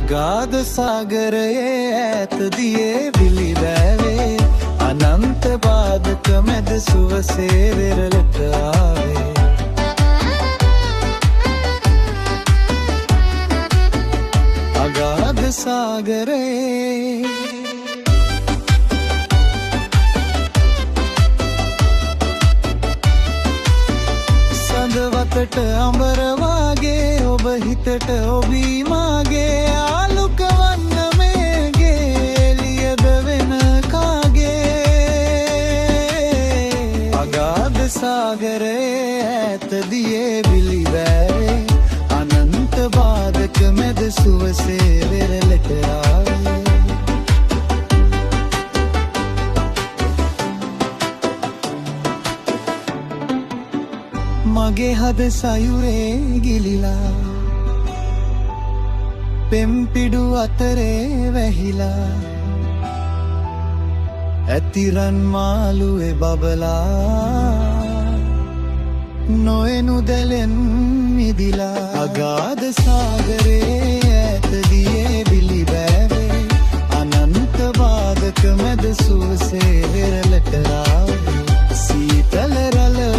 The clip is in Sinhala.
අගාධ සාගරයේ ඈත දියේ විලි වැවේ අනන්ත බාධක මැද සුවසේ වෙරළට ආවේ අගාධ සාගරයේ සඳවතට අඹර වාගේ ඔබ හිතට ඔබී මාගේ ආලුක වන්න මේගේ එළියද වෙන කාගේ අගාධ සාගරයේ ඈත දියේ විලි වැවේ අනන්ත බාධක මැද සුවසේ වෙරළට ආවේ මගේ හද සයුරේ ගිලිලා පෙම්පිඩු අතරේ වැහිලා ඇතිරන් මාළුවේ බබලා නොඑනු දැලෙන් මිදිලා අගාධ සාගරයේ ඈත දියේ විලි වැවේ අනන්ත බාධක මැද සුවසේ වෙරළට ආවේ සීතල රළ